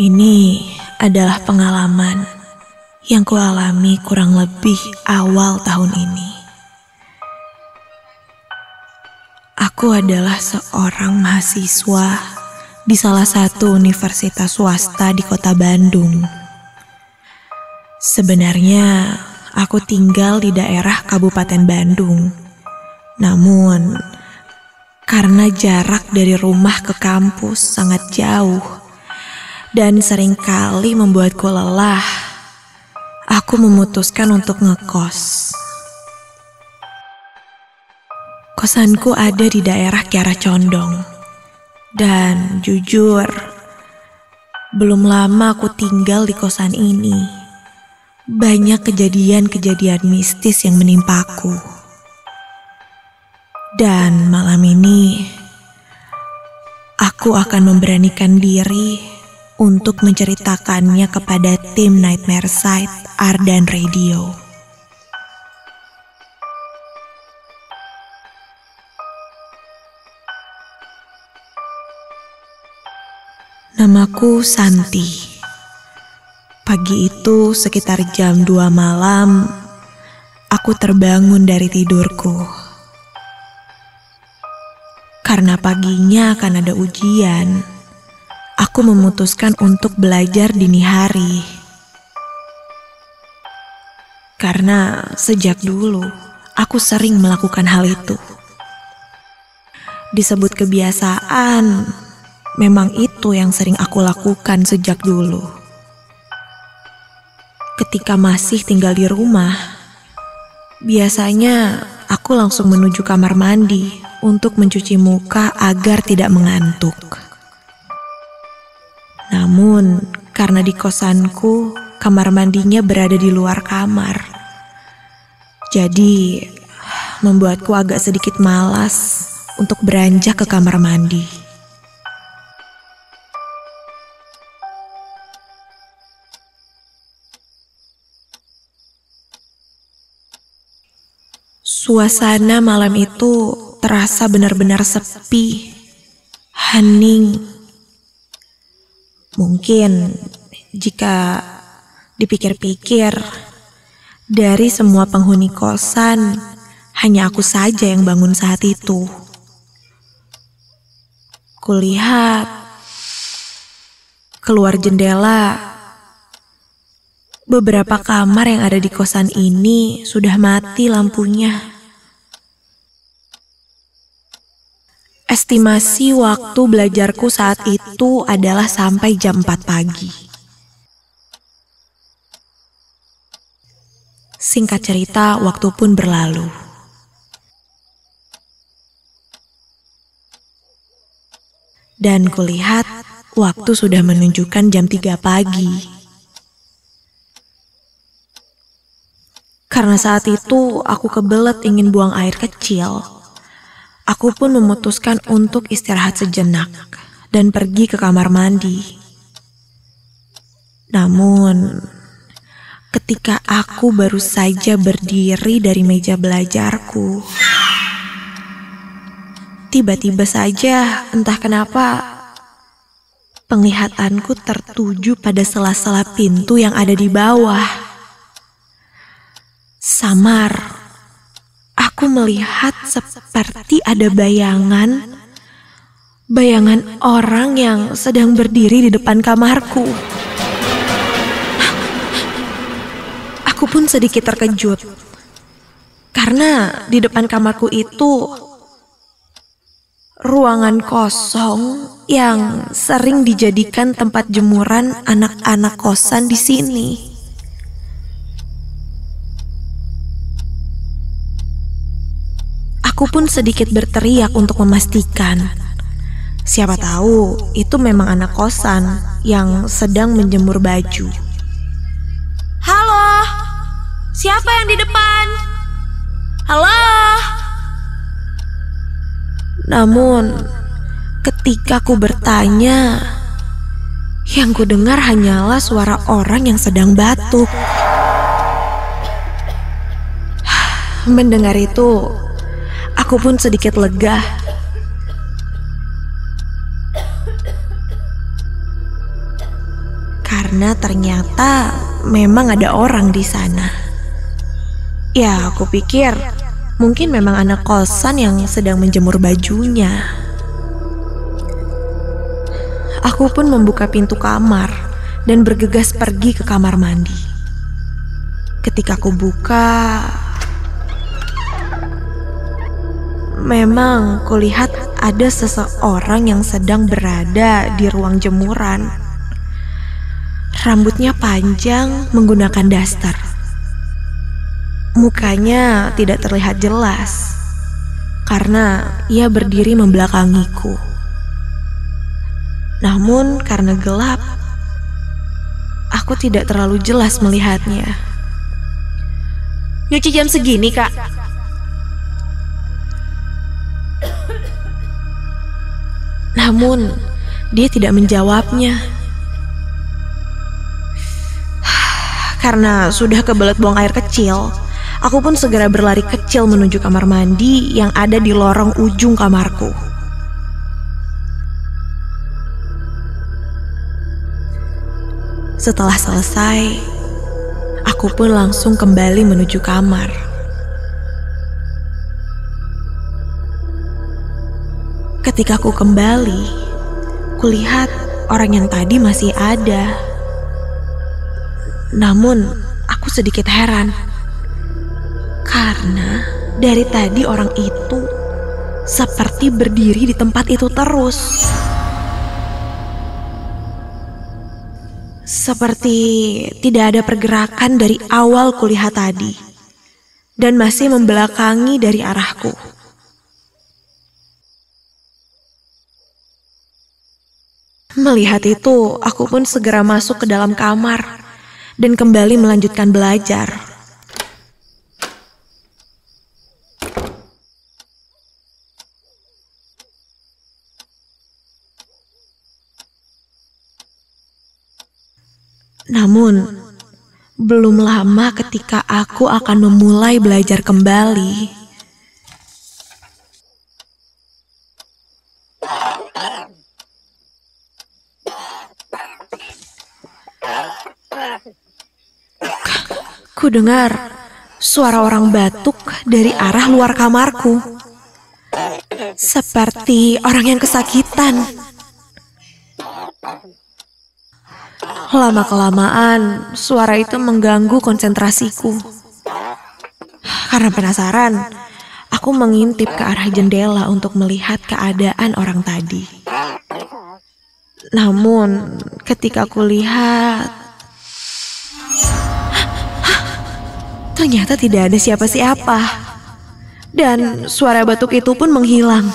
Ini adalah pengalaman yang kualami kurang lebih awal tahun ini. Aku adalah seorang mahasiswa di salah satu universitas swasta di kota Bandung. Sebenarnya aku tinggal di daerah Kabupaten Bandung. Namun, karena jarak dari rumah ke kampus sangat jauh dan seringkali membuatku lelah, aku memutuskan untuk ngekos. Kosanku ada di daerah Kiara Condong. Dan jujur, belum lama aku tinggal di kosan ini. Banyak kejadian-kejadian mistis yang menimpaku. Dan malam ini, aku akan memberanikan diri untuk menceritakannya kepada tim Nightmare Site Ardan Radio. Namaku Santi. Pagi itu sekitar jam 2 malam, aku terbangun dari tidurku. Karena paginya akan ada ujian, aku memutuskan untuk belajar dini hari. Karena sejak dulu, aku sering melakukan hal itu. Disebut kebiasaan, memang itu yang sering aku lakukan sejak dulu. Ketika masih tinggal di rumah, biasanya aku langsung menuju kamar mandi untuk mencuci muka agar tidak mengantuk. Namun, karena di kosanku, kamar mandinya berada di luar kamar. Jadi, membuatku agak sedikit malas untuk beranjak ke kamar mandi. Suasana malam itu terasa benar-benar sepi, hening. Mungkin jika dipikir-pikir, dari semua penghuni kosan, hanya aku saja yang bangun saat itu. Kulihat keluar jendela, beberapa kamar yang ada di kosan ini sudah mati lampunya. Estimasi waktu belajarku saat itu adalah sampai jam 4 pagi. Singkat cerita, waktu pun berlalu. Dan kulihat waktu sudah menunjukkan jam 3 pagi. Karena saat itu aku kebelet ingin buang air kecil, aku pun memutuskan untuk istirahat sejenak dan pergi ke kamar mandi. Namun, ketika aku baru saja berdiri dari meja belajarku, tiba-tiba saja entah kenapa penglihatanku tertuju pada sela-sela pintu yang ada di bawah. Samar, aku melihat seperti ada bayangan orang yang sedang berdiri di depan kamarku. Aku pun sedikit terkejut, karena di depan kamarku itu ruangan kosong yang sering dijadikan tempat jemuran anak-anak kosan di sini. Aku pun sedikit berteriak untuk memastikan. Siapa tahu itu memang anak kosan yang sedang menjemur baju. Halo, siapa yang di depan? Halo? Namun, ketika ku bertanya, yang ku dengar hanyalah suara orang yang sedang batuk. Mendengar itu, aku pun sedikit lega. karena ternyata memang ada orang di sana. Ya, aku pikir mungkin memang anak kosan yang sedang menjemur bajunya. Aku pun membuka pintu kamar dan bergegas pergi ke kamar mandi. Ketika aku buka, memang kulihat ada seseorang yang sedang berada di ruang jemuran. Rambutnya panjang menggunakan daster. Mukanya tidak terlihat jelas karena ia berdiri membelakangiku. Namun karena gelap, aku tidak terlalu jelas melihatnya. Nyuci jam segini, Kak? Namun dia tidak menjawabnya. Karena sudah kebelet buang air kecil, aku pun segera berlari kecil menuju kamar mandi yang ada di lorong ujung kamarku. Setelah selesai, aku pun langsung kembali menuju kamar. Ketika aku kembali, kulihat orang yang tadi masih ada. Namun, aku sedikit heran. Karena dari tadi orang itu seperti berdiri di tempat itu terus. Seperti tidak ada pergerakan dari awal kulihat tadi. Dan masih membelakangi dari arahku. Melihat itu, aku pun segera masuk ke dalam kamar dan kembali melanjutkan belajar. Namun, belum lama ketika aku akan memulai belajar kembali, ku dengar suara orang batuk dari arah luar kamarku. Seperti orang yang kesakitan. Lama-kelamaan, suara itu mengganggu konsentrasiku. Karena penasaran, aku mengintip ke arah jendela untuk melihat keadaan orang tadi. Namun, ketika aku lihat, ternyata tidak ada siapa-siapa. Dan suara batuk itu pun menghilang.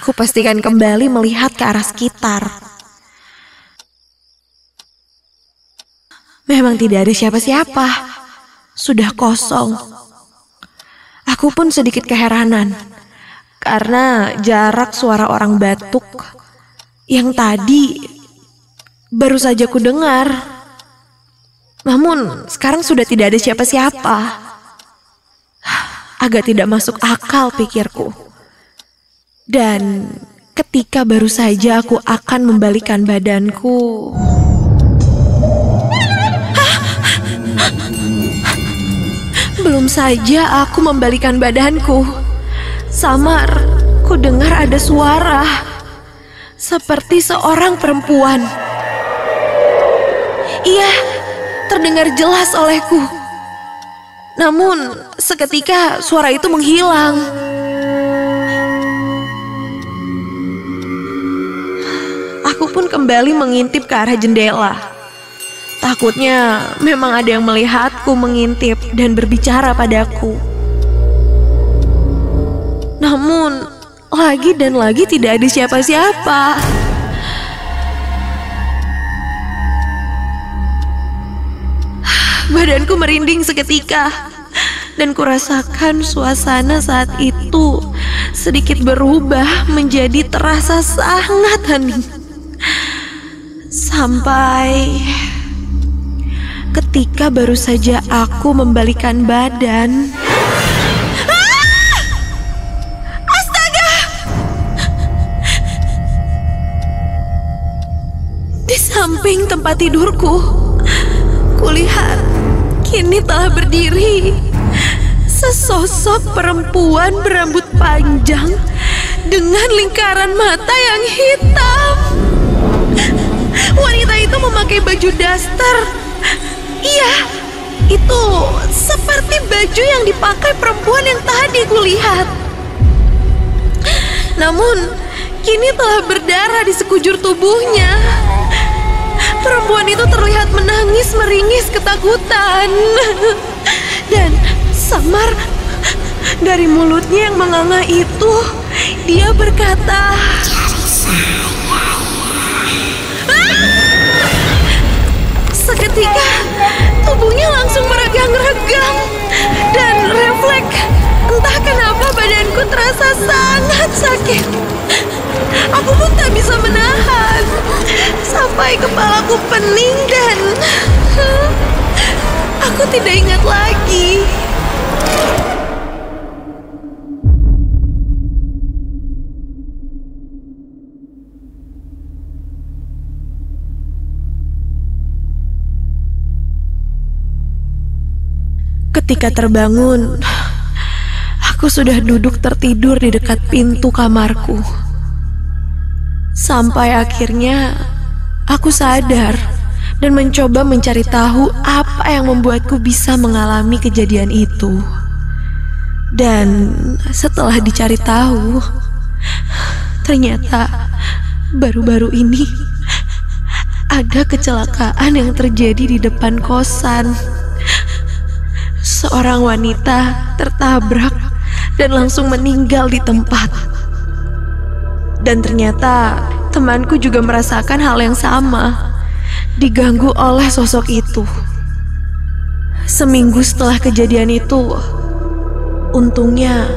Aku pastikan kembali melihat ke arah sekitar. Memang tidak ada siapa-siapa. Sudah kosong. Aku pun sedikit keheranan. Karena jarak suara orang batuk yang tadi baru saja ku dengar. Namun sekarang sudah tidak ada siapa-siapa. Agak tidak masuk akal pikirku. Dan ketika baru saja aku akan membalikan badanku, belum saja aku membalikan badanku, samar ku dengar ada suara seperti seorang perempuan. Iya, terdengar jelas olehku. Namun seketika suara itu menghilang. Aku pun kembali mengintip ke arah jendela. Takutnya memang ada yang melihatku mengintip dan berbicara padaku. Namun lagi dan lagi tidak ada siapa-siapa. Badanku merinding seketika. Dan kurasakan suasana saat itu sedikit berubah menjadi terasa sangat hening. Sampai ketika baru saja aku membalikan badan. Astaga! samping tempat tidurku, kulihat kini telah berdiri sesosok perempuan berambut panjang dengan lingkaran mata yang hitam. Wanita itu memakai baju daster. Iya, itu seperti baju yang dipakai perempuan yang tadi kulihat. Namun, kini telah berdarah di sekujur tubuhnya. Perempuan itu terlihat menangis meringis ketakutan. Dan samar dari mulutnya yang menganga itu, dia berkata, seketika tubuhnya langsung meregang-regang. Dan refleks, entah kenapa badanku terasa sangat sakit. Aku pun tak bisa menahan sampai kepalaku pening dan aku tidak ingat lagi. Ketika terbangun, aku sudah duduk tertidur di dekat pintu kamarku. Sampai akhirnya aku sadar dan mencoba mencari tahu apa yang membuatku bisa mengalami kejadian itu. Dan setelah dicari tahu, ternyata baru-baru ini ada kecelakaan yang terjadi di depan kosan. Seorang wanita tertabrak dan langsung meninggal di tempat. Dan ternyata temanku juga merasakan hal yang sama, diganggu oleh sosok itu. Seminggu setelah kejadian itu, untungnya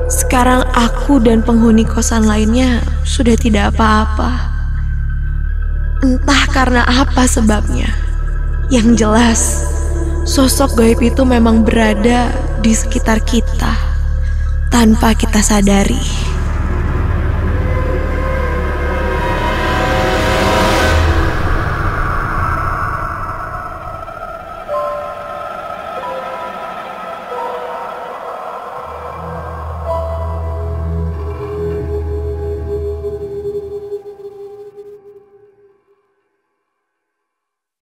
sekarang aku dan penghuni kosan lainnya sudah tidak apa-apa. Entah karena apa sebabnya. Yang jelas, sosok gaib itu memang berada di sekitar kita tanpa kita sadari.